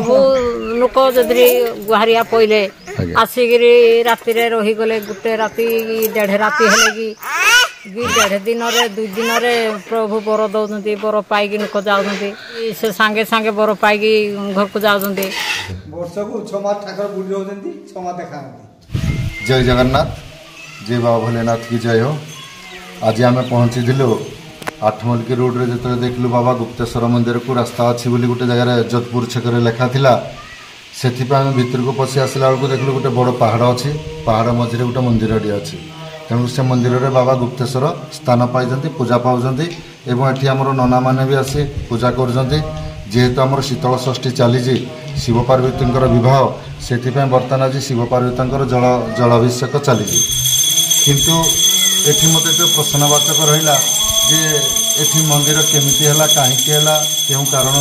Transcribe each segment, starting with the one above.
ସବୁ ଲୋକ ଯଦି ଗୁହାରିଆ ପଇଲେ ଆସିକିରି ରାତିରେ ରହିଗଲେ ଗୋଟେ ରାତି ଦେଢ଼ ରାତି ହେଲେ କି ଦେଢ଼ ଦିନରେ 2 ଦିନରେ ପ୍ରଭୁ ବର ଦଉଛନ୍ତି ବର ପାଇକି ଲୋକ ଯାଉଛନ୍ତି ସେ ସାଙ୍ଗେ ସାଙ୍ଗେ ବର ପାଇକି ଘରକୁ ଯାଉଛନ୍ତି ବର୍ଷକୁ 6 ମାସ ଠାକୁର ବୁଲି ଯାଉଛନ୍ତି 6 ମାସ ଦେଖାନ୍ତି। जय जगन्नाथ जय बाबा भोलेनाथ की जय हो। आज आम पहुँचीलु आठमल्की रोड रे जो देखलु बाबा गुप्तेश्वर मंदिर को रास्ता अच्छी बोली गोटे जगह जोधपुर छेकर लेखा था से भितर को पशि आसला बेलू देखलु गोटे बड़ पहाड़ अच्छी पहाड़ मझे गोटे मंदिर अच्छी तेणु से मंदिर रे बाबा गुप्तेश्वर स्थान पाई पूजा पाँच एवं आमर नना मैंने भी आसी पूजा कर जेहेतु आमर शीतल षष्ठी चली शिव पार्वती बह से बर्तमान आज शिव पार्वती जलाभिषेक चली किंतु एठी मत जो प्रश्नवाचक रहा जे एठी मंदिर केमिति है कहीं क्यों कारण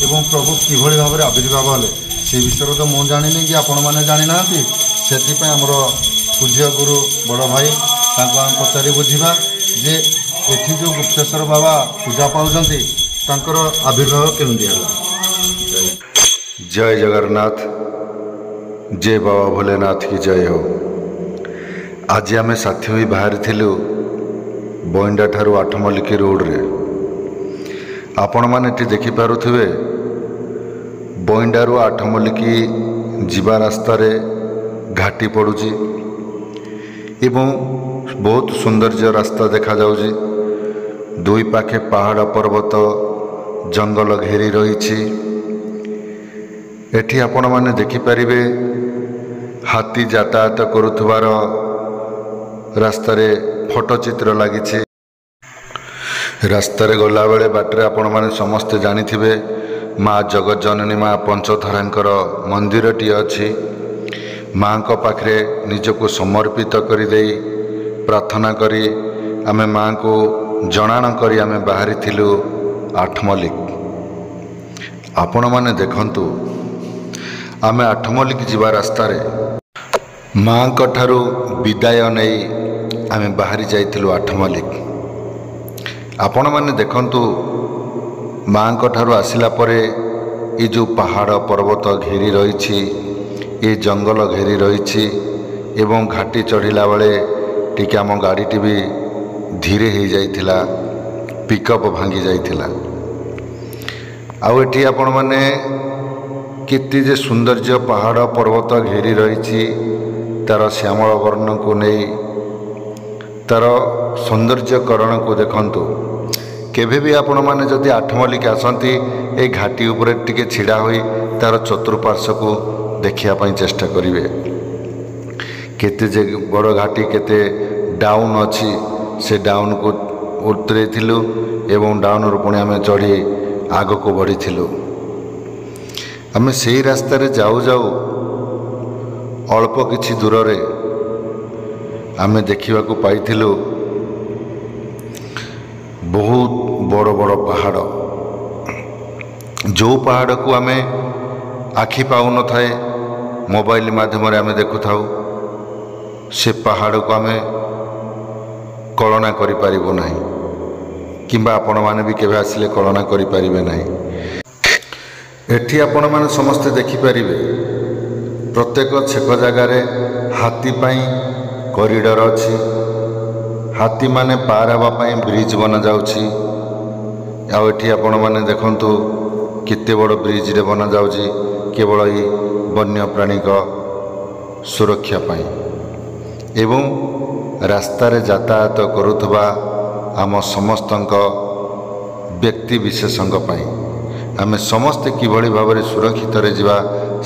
एवं प्रभु किभली भाव में आविर्भाव हेले से विषय तो मुझे जानी कि आपण मैंने जानी ना से आमर पूज्य गुरु बड़ भाई आम पचारि बुझा जे एठी जो गुप्तेश्वर बाबा पूजा पाँच आविर्भाव केमिति है। जय जगन्नाथ जय बाबा भोलेनाथ की जय हो। आज आम साथी होई बाहरी थिलु बइंडा ठारू आठमल्की रोड रे आपण माने टी देखि पारुथिबे बइंडारू आठमल्की जीवा रास्ता रे घाटी पड़ुची एवं बहुत सौंदर्य रास्ता देखा जाउची दुई पाखे पहाड़ पर्वत जंगल घेरी रही एठी आपण माने देखि परिबे हाथी यातायात करुथबार रास्ता रे फोटो चित्र लगी रास्तार गला बेले बाटरे आपण माने समस्ते जानिथिबे माँ जगत जननी माँ पंचधरांकर मंदिरटी अच्छी माँ को पाखरे निजको समर्पित कर दे प्रार्थना करी आमे माँ को जनाण करी आमे बाहरी थिलु आठमल्लिक। आपण माने देखंतु आमे आठमल्लिक जीवा रास्ता रे माँ को ठारू विदाय नहीं आमे बाहरी जाइथिलु आठमल्लिक। आपण माने देखंतु माँ को ठारू आसिला परे ये जो पहाड़ पर्वत घेरी रही ये जंगल घेरी रही एवं घाटी चढ़िला बेले टिके आम गाड़ीटी भी धीरे हो जाइथिला पिकअप भांगी जाइथिला। आउ एठी आपण माने केते जे सौंदर्य पहाड़ पर्वत घेरी रही तार श्यामल वर्ण को नहीं तार सौंदर्यकरण को देखंतु केभे भी आपण माने जदि आठमल्लिक आसंती ए घाटी उपरे टिके छिड़ा होई तार चतुर्पार्श्व को देखिया पई चेष्टा करिवे केते जे बड़ घाटी केते डाउन अछि से डाउन को उतरे थिलु एवं डाउन रु पुणी आमे चढ़ी आग को बढ़ी थिलु। आमे सेही रास्ता रे जाऊ जाऊ अल्प किछि दूर रे आमे देखिबा को पाइथिलु बहुत बड़ बड़ पहाड़ जो पहाड़ को आमे आखि पाऊ न थाए मोबाइल माध्यम आमे देखु थाउ से पहाड़ को आमे कल्पना करि पारिबो नाही किंबा आपण माने भी केबे आसिले कल्पना करि पारिबे नाही। एठी आपण माने समस्त देखि पारिबे प्रत्येक छेक जगह रे हाथी पाई कॉरिडोर अछि हाथी माने पार हवा पाई ब्रिज बना जाउछि आउ एठी आपण माने देखंतु केते बड़ ब्रिज रे बना जाउछि केवल ई वन्य प्राणी को सुरक्षा पाई एवं रास्ता रे यातायात करुथबा आम समस्तक व्यक्ति विशेषज्ञ पाई आमे समस्ते किभली भाव में सुरक्षित रे जिवा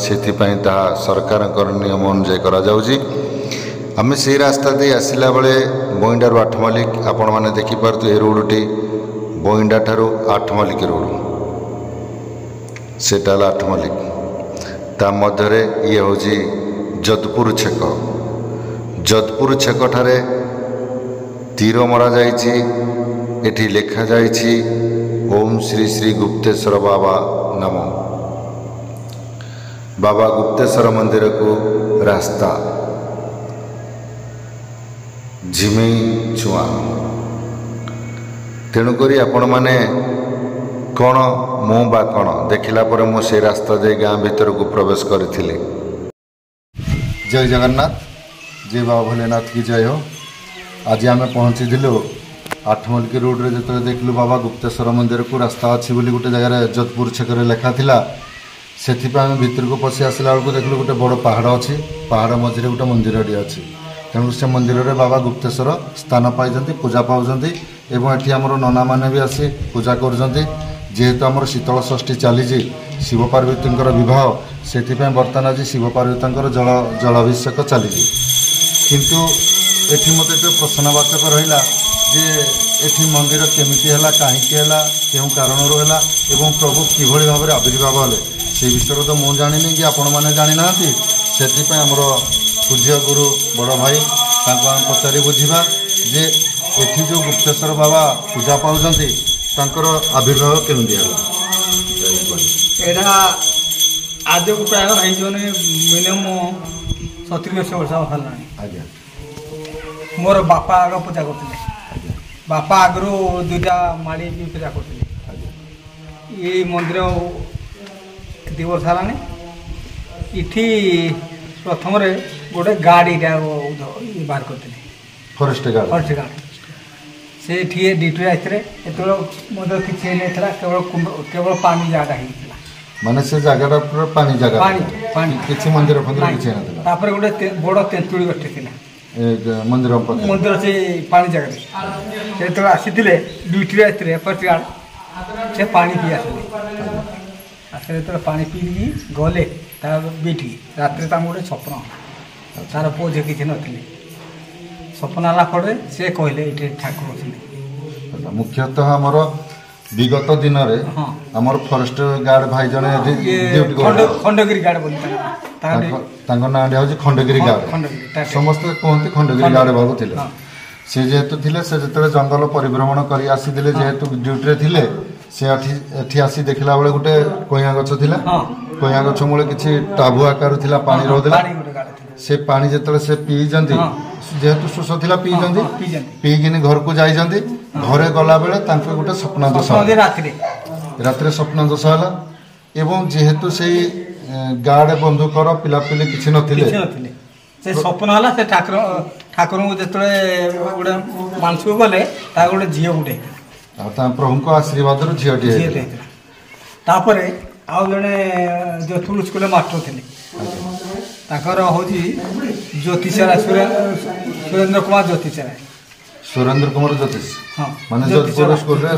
सेति पाई ताहा सरकारकर नियम अनुसार करा जाउछि। आमे से रास्ता दे आसिला बेले बइंडारू आठमल्लिक आपण माने देखि पारतु ए रोडटी बइंडा ठारू आठमल्लिक रोड सेटा आठमल्लिक ता मध्यरे ये होजी जोधपुर छेक जोधपुर छेक ठारे तीर मरा जाइछि एठी लेखा जाइछि ओम श्री श्री गुप्तेश्वर बाबा नमो बाबा गुप्तेश्वर मंदिर को रास्ता झिमई छुआ तेणुक आपण मैंने କ'ଣ ମୁଁ ବା କ'ଣ ଦେଖିଲା ପରେ ମୁଁ ସେଇ ରାସ୍ତା ଦେଇ ଗାଁ ଭିତରକୁ ପ୍ରବେଶ କରିଥିଲି। ଜୟ ଜଗନ୍ନାଥ, ଜୟ ବାବା ଭୋଲେନାଥ କି ଜୟ ହୋ। ଆଜି ଆମେ ପହଞ୍ଚିଥିଲୁ ଆଠମଲ୍ଲିକ ରୋଡ଼ରେ। ଯେତେବେଳେ ଦେଖିଲୁ ବାବା ଗୁପ୍ତେଶ୍ୱର ମନ୍ଦିରକୁ ରାସ୍ତା ଅଛି ବୋଲି ଗୋଟେ ଜାଗାରେ ଯୋଧପୁର ଛକରେ ଲେଖା ଥିଲା, ସେଥିପାଇଁ ଆମେ ଭିତରକୁ ପଶି ଆସିଲା ବେଳକୁ ଦେଖିଲୁ ଗୋଟେ ବଡ଼ ପାହାଡ଼ ଅଛି। ପାହାଡ଼ ମଝିରେ ଗୋଟେ ମନ୍ଦିରଟିଏ ଅଛି। ତେଣୁ ସେ ମନ୍ଦିରରେ ବାବା ଗୁପ୍ତେଶ୍ୱର ସ୍ଥାନ ପାଇଛନ୍ତି, ପୂଜା ପାଉଛନ୍ତି ଏବଂ ଏଠି ଆମର ନନାମାନେ ବି ଆସି ପୂଜା କରୁଛନ୍ତି। ଯେହେତୁ ଆମର ଶୀତଳ ଷଷ୍ଠୀ ଚାଲିଛି, ଶିବ ପାର୍ବତୀଙ୍କର ବିବାହ, ସେଥିପାଇଁ ବର୍ତ୍ତମାନ ଆଜି ଶିବ ପାର୍ବତୀଙ୍କର ଜଳାଭିଷେକ ଚାଲିଛି। କିନ୍ତୁ ଏଠି ମୋତେ ଟିକେ ପ୍ରଶ୍ନବାଚକ ରହିଲା ଯେ ଏଠି ମନ୍ଦିର କେମିତି ହେଲା, କାହିଁକି ହେଲା, କେଉଁ କାରଣରୁ ହେଲା ଏବଂ ପ୍ରଭୁ କିଭଳି ଭାବରେ ଆବିର୍ଭାବ ହେଲେ, ସେ ବିଷୟରେ ତ ମୁଁ ଜାଣିନି କି ଆପଣମାନେ ଜାଣିନାହାନ୍ତି। ସେଥିପାଇଁ ଆମର ପୂଜ୍ୟ ଗୁରୁ ବଡ଼ ଭାଇ ତାଙ୍କୁ ଆମେ ପଚାରି ବୁଝିବା ଯେ ଏଠି ଯେଉଁ ଗୁପ୍ତେଶ୍ୱର ବାବା ପୂଜା ପାଉଛନ୍ତି ତାଙ୍କର ଆବିର୍ଭାବ କେମିତି ହେଲା। ଏଇଟା ଆଜକୁ ପ୍ରାୟ ହେଇଯିବନି ମିନିମମ୍ 70 ବର୍ଷ ହେଲାଣି। ଆଜ୍ଞା। ମୋର ବାପା ଆଗ ପୂଜା କରୁଥିଲେ। ବାପା ଆଗରୁ 2ଟା ମାଡ଼ି ବି ପୂଜା କରୁଥିଲେ। ଏଇ ମନ୍ଦିର 2 ବର୍ଷ ହେଲାଣି। ଏଠି ପ୍ରଥମରେ ଗୋଟେ ଗାଡ଼ିଟା ବାହାର କରିଥିଲେ, ଫରେଷ୍ଟ ଗାର୍ଡ। ସେ ଏଠି ଡ୍ୟୁଟିରେ ଆସିଥିଲେ। ଯେତେବେଳେ ମଧ୍ୟ କିଛି ହେଇନଥିଲା, କେବଳ ପାଣି ଜାଗାଟା ହେଇଥିଲା। ମାନେ ସେ ଜାଗାଟା ପୁରା ପାଣି ଜାଗା, ପାଣି କିଛି ମନ୍ଦିର ଫନ୍ଦିର କିଛି ହେଇନଥିଲା। ତାପରେ ଗୋଟେ ବଡ଼ ତେନ୍ତୁଳି ଗଛ ଥିଲା ମନ୍ଦିର ସେ ପାଣି ଜାଗାରେ। ସେ ଯେତେବେଳେ ଆସିଥିଲେ ଡ୍ୟୁଟିରେ ଆସିଥିଲେ ଫରେଷ୍ଟ ଗାର୍ଡ, ସେ ପାଣି ପିଇ ଆସିଲେ। ଯେତେବେଳେ ପାଣି ପିଇକି ଗଲେ ତା ବିଠିକି, ରାତିରେ ତାଙ୍କୁ ଗୋଟେ ସ୍ୱପ୍ନ, ତାର ପୁଅ ଝିଅ କିଛି ନଥିଲେ। ସ୍ୱପ୍ନ ହେଲା ପରେ ସେ କହିଲେ ଏଠି ଠାକୁର ଅଛନ୍ତି। ମୁଖ୍ୟତଃ ଆମର ବିଗତ ଦିନରେ ଆମର ଫରେଷ୍ଟ ଗାର୍ଡ ଭାଇ ଜଣେ ଖଣ୍ଡଗିରି ଗାର୍ଡ ବୋଲି ତାଙ୍କ ନାଁଟି ହେଉଛି ଖଣ୍ଡଗିରି ଗାର୍ଡ। ସମସ୍ତେ କୁହନ୍ତି ଖଣ୍ଡଗିରି ଗାର୍ଡ ବାବୁ ଥିଲେ। ସେ ଯେହେତୁ ଥିଲେ, ସେ ଯେତେବେଳେ ଜଙ୍ଗଲ ପରିଭ୍ରମଣ କରି ଆସିଥିଲେ, ଯେହେତୁ ଡ୍ୟୁଟିରେ ଥିଲେ, ସେ ଏଠି ଆସି ଦେଖିଲା ବେଳେ ଗୋଟେ କଇଁଆ ଗଛ ଥିଲା। କଇଁଆ ଗଛ ମୂଳେ କିଛି ଟାବୁ ଆକାର ଥିଲା, ପାଣି ରହୁଥିଲା। ସେ ପାଣି ଯେତେବେଳେ ସେ ପିଇଛନ୍ତି, ଯେହେତୁ ଶୋଷ ଥିଲା, ପିଇଛନ୍ତି। ପିଇକିନି ଘରକୁ ଯାଇଛନ୍ତି। ଘରେ ଗଲାବେଳେ ତାଙ୍କୁ ଗୋଟେ ସ୍ୱପ୍ନ ଦୋଷ, ରାତିରେ ସ୍ୱପ୍ନ ଦୋଷ ହେଲା। ଏବଂ ଯେହେତୁ ସେଇ ଗାର୍ଡ ବନ୍ଧୁକର ପିଲାପିଲି କିଛି ନଥିଲେ, ସେ ସ୍ୱପ୍ନ ହେଲା। ସେ ଠାକୁରଙ୍କୁ ଯେତେବେଳେ ଗୋଟେ ମାନସକୁ ଗଲେ, ତାର ଗୋଟେ ଝିଅ ଗୋଟେ ହେଇଥିଲା। ଆଉ ତା ପ୍ରଭୁଙ୍କ ଆଶୀର୍ବାଦରୁ ଝିଅଟି ହେଇଥିଲା। ତାପରେ ଆଉ ଜଣେ ଯୋଧପୁର ସ୍କୁଲରେ ମାଷ୍ଟର ଥିଲେ, ତାଙ୍କର ହେଉଛି ଜ୍ୟୋତିଷରା ସୁରେନ୍ଦ୍ର କୁମାର ଜ୍ୟୋତିଷରା। ସୁରେନ୍ଦ୍ର କୁମାର ଜ୍ୟୋତିଷ, ମାନେ ଯୋଧପୁର ସ୍କୁଲରେ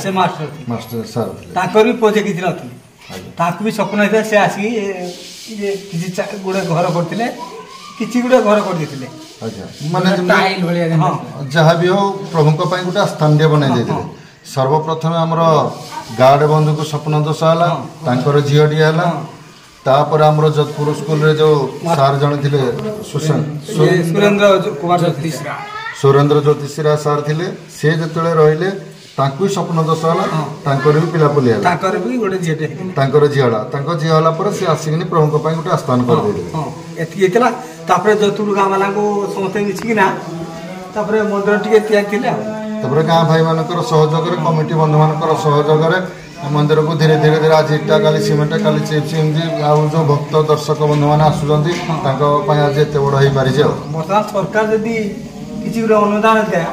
ସେ ମାଷ୍ଟର ସାର୍। ତାଙ୍କର ବି ପୁଅ କିଛି ନଥିଲେ। ତାଙ୍କୁ ବି ସ୍ୱପ୍ନ ହେଇଥିଲା। ସେ ଆସିକି କିଛି ଗୋଟେ ଘର କରିଥିଲେ, କିଛି ଗୋଟେ ଘର କରିଦେଇଥିଲେ। ମାନେ ଯାହା ବି ହଉ, ପ୍ରଭୁଙ୍କ ପାଇଁ ଗୋଟେ ସ୍ଥାନୀୟ ବନେଇ ଦେଇଥିଲେ। ସର୍ବପ୍ରଥମେ ଆମର ଗାର୍ଡ ବନ୍ଧୁକୁ ସ୍ୱପ୍ନ ଦୋଷ ହେଲା, ତାଙ୍କର ଝିଅଟିଏ ହେଲା। ତାପରେ ଆମର ଯୋଧପୁର ସ୍କୁଲରେ ଯେଉଁ ସାର୍ ଜଣେ ଥିଲେ, ସୁରେନ୍ଦ୍ର ଜ୍ୟୋତିଷରା ସାର୍ ଥିଲେ, ସେ ଯେତେବେଳେ ରହିଲେ ତାଙ୍କୁ ବି ସ୍ୱପ୍ନ ଦୋଷ ହେଲା, ତାଙ୍କର ବି ପିଲାପୁଲି ହେଲା। ତାଙ୍କର ଝିଅଟା, ତାଙ୍କ ଝିଅ ହେଲା ପରେ ସେ ଆସିକିନି ପ୍ରଭୁଙ୍କ ପାଇଁ ଗୋଟେ ଆସ୍ଥାନ କରିଦେଇଥିଲେ। ଏତିକି ହେଇଥିଲା। ତାପରେ ଯୋଧପୁର ଗାଁ ମାନଙ୍କୁ ସମସ୍ତେ ମିଶିକିନା ତାପରେ ମନ୍ଦିର ଟିକେ ତିଆରି ଥିଲେ। ତାପରେ ଗାଁ ଭାଇମାନଙ୍କର ସହଯୋଗରେ, କମିଟି ବନ୍ଧୁମାନଙ୍କର ସହଯୋଗରେ ମନ୍ଦିରକୁ ଧୀରେ ଧୀରେ ଆଜି ଇଟା, କାଲି ସିମେଣ୍ଟ, କାଲି ଚିପ୍ସ, ଏମିତି ଆଉ ଯେଉଁ ଭକ୍ତ ଦର୍ଶକ ବନ୍ଧୁମାନେ ଆସୁଛନ୍ତି, ତାଙ୍କ ପାଇଁ ଆଜି ଏତେ ବଡ଼ ହେଇପାରିଛି। ଆଉ ବର୍ତ୍ତମାନ ସରକାର ଯଦି କିଛି ଗୋଟେ ଅନୁଦାନ ଦିଏ,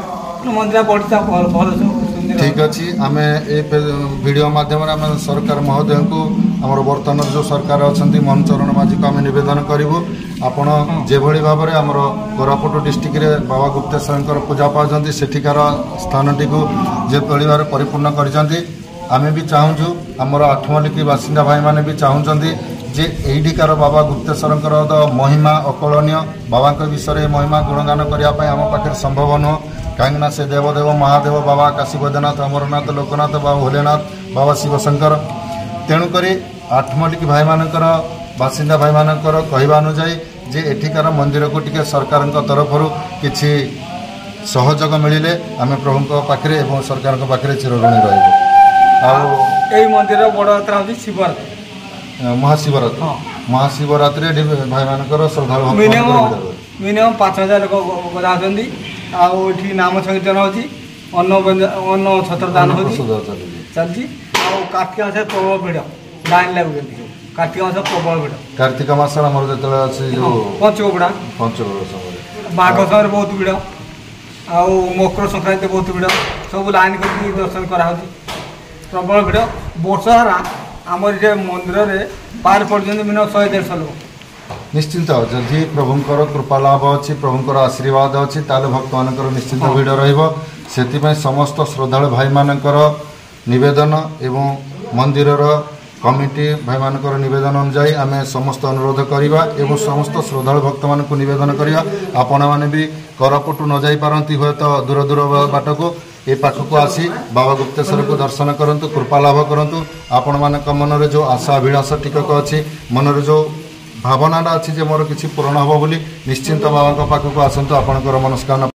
ମନ୍ଦିର ବଢ଼ିତା ଭଲ। ଠିକ୍ ଅଛି। ଆମେ ଏ ଭିଡ଼ିଓ ମାଧ୍ୟମରେ ଆମେ ସରକାର ମହୋଦୟଙ୍କୁ, ଆମର ବର୍ତ୍ତମାନର ଯେଉଁ ସରକାର ଅଛନ୍ତି ମୋହନ ଚରଣ ମାଝୀଙ୍କୁ ଆମେ ନିବେଦନ କରିବୁ, ଆପଣ ଯେଭଳି ଭାବରେ ଆମର କୋରାପୁଟ ଡିଷ୍ଟ୍ରିକ୍ଟରେ ବାବା ଗୁପ୍ତେଶ୍ୱରଙ୍କର ପୂଜା ପାଉଛନ୍ତି, ସେଠିକାର ସ୍ଥାନଟିକୁ ଯେଭଳି ଭାବରେ ପରିପୂର୍ଣ୍ଣ କରିଛନ୍ତି, ଆମେ ବି ଚାହୁଁଛୁ, ଆମର ଆଠମଲ୍ଲିକ ବାସିନ୍ଦା ଭାଇମାନେ ବି ଚାହୁଁଛନ୍ତି ଯେ ଏଇଠିକାର ବାବା ଗୁପ୍ତେଶ୍ୱରଙ୍କର ତ ମହିମା ଅକଳନୀୟ। ବାବାଙ୍କ ବିଷୟରେ ମହିମା ଗୁଣଗାନ କରିବା ପାଇଁ ଆମ ପାଖରେ ସମ୍ଭବ ନୁହଁ। କାହିଁକିନା ସେ ଦେବଦେବ ମହାଦେବ ବାବା କାଶୀ ବୈଦ୍ୟନାଥ, ଅମରନାଥ, ଲୋକନାଥ, ବାବା ଭୋଲେନାଥ, ବାବା ଶିବଶଙ୍କର। ତେଣୁକରି ଆଠମଲ୍ଲିକ ଭାଇମାନଙ୍କର, ବାସିନ୍ଦା ଭାଇମାନଙ୍କର କହିବା ଅନୁଯାୟୀ ଯେ ଏଠିକାର ମନ୍ଦିରକୁ ଟିକେ ସରକାରଙ୍କ ତରଫରୁ କିଛି ସହଯୋଗ ମିଳିଲେ ଆମେ ପ୍ରଭୁଙ୍କ ପାଖରେ ଏବଂ ସରକାରଙ୍କ ପାଖରେ ଚିରଋଣୀ ରହିବୁ। ଆଉ ଏଇ ମନ୍ଦିରର ବଡ଼ ଯାତ୍ରା ହେଉଛି ଶିବରାତ୍ରି, ମହାଶିବରାତ୍ରି। ଏଠି ଭାଇମାନଙ୍କର ଶ୍ରଦ୍ଧାଳୁ ମିନିମମ୍ 5000 ଲୋକ ଗାଉଛନ୍ତି। ଆଉ ଏଠି ନାମ ସଂକୀର୍ତ୍ତନ ହେଉଛି, ଅନ୍ନ ଛତ୍ର ଦାନ ହେଉଛି ଚାଲିଛି। ଆଉ कार्तिक मास प्रबल भिड़ लाइन लगुच कार्तिक मास प्रबल भिड़ कार्तिक मास आमर जो पंचकोपड़ा पंचकोपड़ा समय माघ समय बहुत भिड़ आउ मकर संक्रांति बहुत भिड़ सब लाइन करके दर्शन कराऊँगी प्रबल भिड़ वर्ष सारा आमर ये मंदिर में पार पड़ते मिनिमम 100-150 लोग निश्चिंत जदि प्रभुंकर कृपा लाभ अच्छी प्रभुंकर आशीर्वाद अच्छी ताले भक्त मानकर निश्चिंत भिड़ रही समस्त श्रद्धालु भाई मानकर निवेदन एवं मंदिरर कमिटी भाई मानकर निवेदन अनुजाई आम समस्त अनुरोध करवा एवं समस्त श्रद्धालु भक्त मान निवेदन करवा आपण मैंने भी कोरापुट न जाई पारती हुए तो दूर दूर बाट को ये पाखक आसी बाबा गुप्तेश्वर को दर्शन करंतु कृपा लाभ करंतु आपण मान मनरे जो आशा अभिलाष टिकक अच्छी मनरे जो भावनाटा अच्छी जे मोर किसी पूरण हम बोली निश्चिंत बाबा पाखक आसतु आपणकर मनस्कामना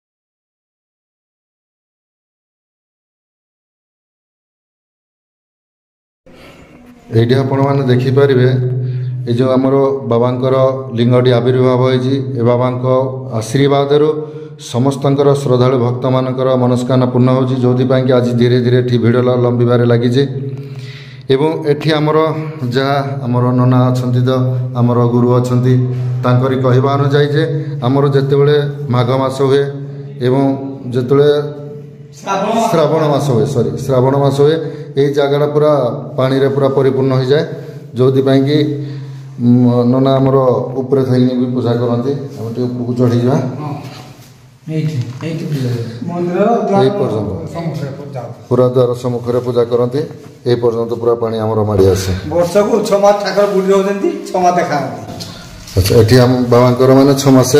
ये आपण मैंने देखिपारे ये जो आमर बाबांकर लिंगटी आविर्भाव होती बाबा आशीर्वाद समस्त श्रद्धालु भक्त मानकर मनस्कामना पूर्ण हो जो कि आज धीरे धीरे ये भिड़ लंबिबार लगी एवं एठी आमर जहाँ आमर नना अच्छा तो आमर गुरु अच्छा कहवा अनुजाई जे आमर जिते माघ मास हुए एवं जिते श्रावण मास हुए श्रावण मास हुए यही जगह पूरा पानी रे पूरा परिपूर्ण हो जाए जो कि नना आमर ऊपर थी भी पूजा करती उपरको चढ़ी जा पूरा द्वार सम्मुख पूजा करती ये पर्यंत पूरा पानी आमर माड़ी आसे वर्ष को 6 मास ठाकुर बुड़ी होती 6 मास देखा अच्छा ये बाबा मैंने 6 मास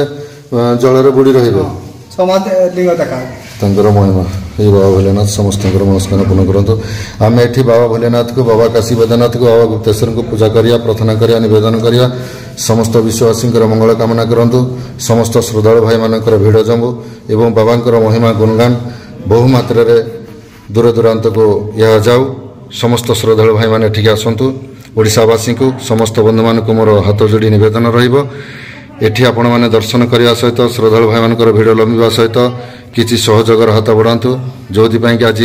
जल बुड़ी रे 6 मास लिंग देखा महिमा ये बाबा भोलेनाथ समस्त मनस्कामना पूर्ण करूँ आम ये बाबा भोलेनाथ को बाबा काशी बैद्यनाथ को बाबा गुप्तेश्वर को पूजा करिया प्रार्थना करिया निवेदन करिया समस्त विश्ववासी मंगल कामना करूँ समस्त श्रद्धालु भाई मानकर भिड़ जमू एवं बाबांकर महिमा गुणगान बहु मात्रा दूर दूरांत को यह जाऊ समस्त श्रद्धालु भाई मैंने ठीक आसतु ओडिशावासी को समस्त बंधु मान को मोर हाथ जोड़ी निवेदन रही आपण मैंने दर्शन करने सहित श्रद्धालु भाई मानकर भिड़ लंबिवा सहित किसी सहयोगर हाथ बढ़ातु जो कि आज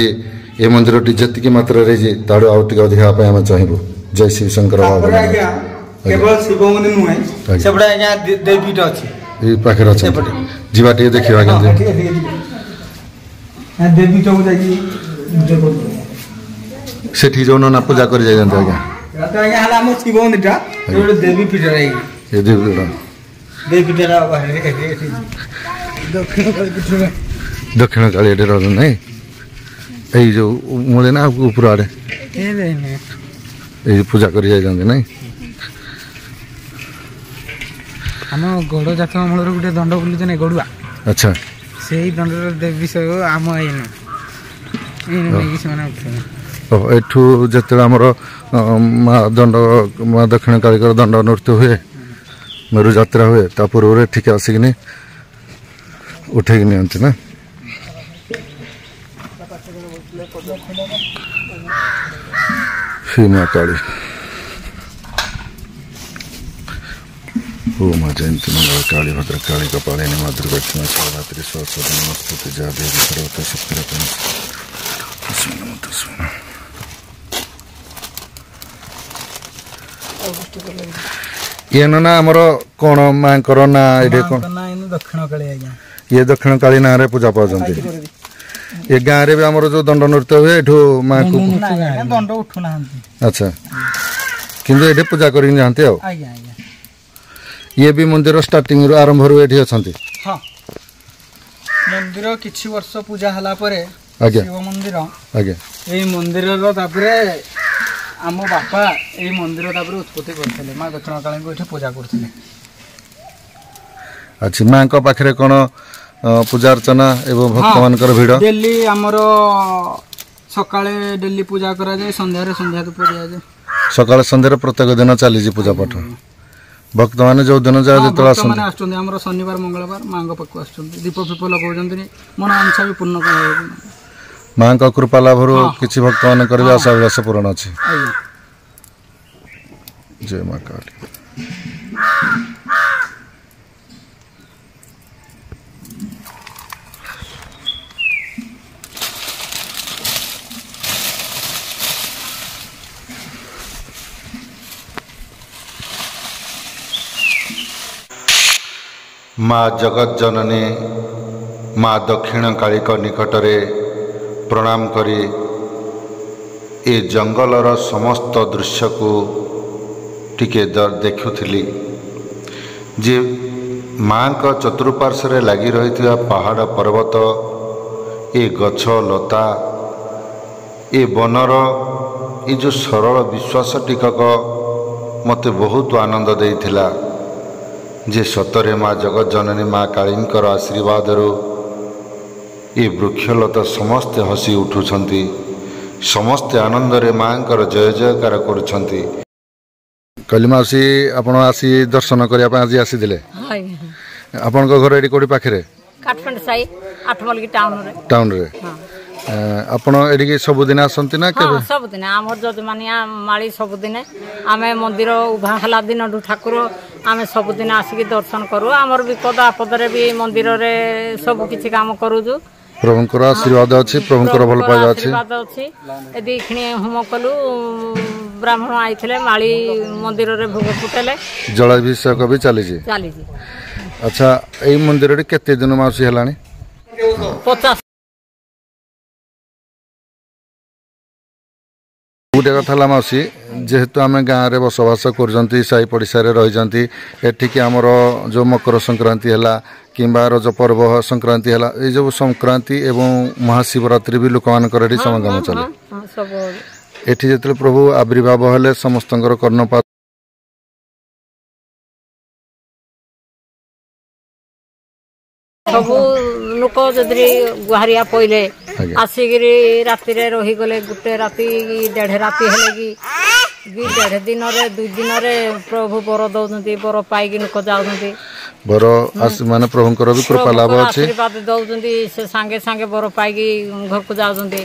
ये मंदिर जी मात्रा ताड़ू आउ टे अधिक आम चाहबू जय शिव शंकर केवल शिव मंदिर नुहे सेपटे आज्ञा देवीट अच्छी पाखे अच्छा जीवा टे देखा देवी चौक सेठी जो ना पूजा कर जाए आज्ञा शिव मंदिर देवी पीठ दक्षिण काली ना यही जो मूले ना ऊपर आड़े पूजा कर जाए ना आम गड़ जात मूल गोटे दंड बुलूचे ना गड़ुआ अच्छा से दंड देवी सब आम एठू जिते आमर दंड माँ दक्षिण कालिकर दंड नृत्य हुए मेरु यात्रा हुए ता पूर्व ठीक आसिक उठे नि ना श्री माँ काली ओ माँ जयंती मंगल काली भद्र काली कपालिनी माँ दुर्गा क्षमा शिवरात्रि सरस्वती नमस्ते जय देवी सर्वत्र शक्ति ये ना आमर कौन माँ ना ये कौन दक्षिण काली आज्ञा ये दक्षिण काली ना रे पूजा पाती ये गाँव रे भी आमर जो दंड नृत्य हुए एठू माँ को दंड उठुना अच्छा किंतु ये पूजा कर जाते ये भी मंदिर स्टार्टिंग आरंभ रू ये अच्छा हाँ मंदिर किछि वर्ष पूजा हला परे शिव मंदिर आज्ञा ये मंदिर आम बापा ये मंदिर उत्पत्ति करते माँ दक्षिण काली को पूजा करते अच्छा माँ को पाखे कौन पूजा अर्चना एवं भक्त मान भिड़ डेली आमर सकाळे डेली पूजा करा जाए संध्या संध्या धूप दिया जाए सकाळ संध्या प्रत्येक दिन चली पूजा पाठ भक्त मैंने जो दिन जाए आमर शनिवार मंगलवार माँ पाक आस दीप फीप लगे मन आंशा भी पूर्ण माँ का कृपा लाभ किसी भक्त मान आशा अभिलाष पूरण अच्छी जय माँ काली माँ जगत जननी माँ दक्षिण कालिक निकटरे प्रणाम करी ए जंगलर समस्त दृश्य को टिके देखुली जे माँ का चतुर्पार्श्व लगी रही पहाड़ पर्वत ए गछ लता ए बनर ये जो सरल विश्वास टिकक मते बहुत आनंद देइथिला जे सतरे माँ जगत जननी माँ कालींकर आशीर्वाद ये वृक्षलता समस्ते हसी उठुछंती समस्ते आनंद रे माँ जय जयकार करुछंती। कली मासी आपण आसी दर्शन करिया पा आज आसीदिले आपण को घर एडी कोडी पाखरे काठफंड साई आठमलगी टाउन रे आपण एडी के सब दिन आसंती ना के सब दिन हमर जजमानिया माली सब दिन आमे मंदिर उभा हला दिन ठाकुर आमे सब दिन आसिक दर्शन करू हमर विपद आपद रे भी मंदिर रे सब किछि काम करूजु प्रभुंकर आशीर्वाद अछि प्रभुंकर भल पाइबा अछि आशीर्वाद अछि एदी खणी होम कलु ब्राह्मण आइथिले माली मंदिर रे भोग फुटेले जलाभिषेक भी चली जी अच्छा एई मंदिर रे केते दिन मासी हलानी 50 गोटे कथा मासी जेहेतु आम गाँव में बसवास कर साई पड़िशा रही एठिकी आमर जो मकर संक्रांति है कि रज पर्व संक्रांति है ये जो संक्रांति एवं महाशिवरात्रि भी लोक मान समागम चले एठी जो प्रभु आविर्भाव हेले समस्त कर्णपात सबू लोक जदि गुहारिया पइले आसिकी राति रही गले गुटे राति 1.5 राति हेले कि 1.5 दिन रे 2 दिन रे प्रभु बर दउनती बर पाइकी लोक जाउनती बर माने प्रभुंकर भी कृपा लाभ अछि आशीर्वाद दउनती से संगे संगे बर पाइकी घर को जाउनती।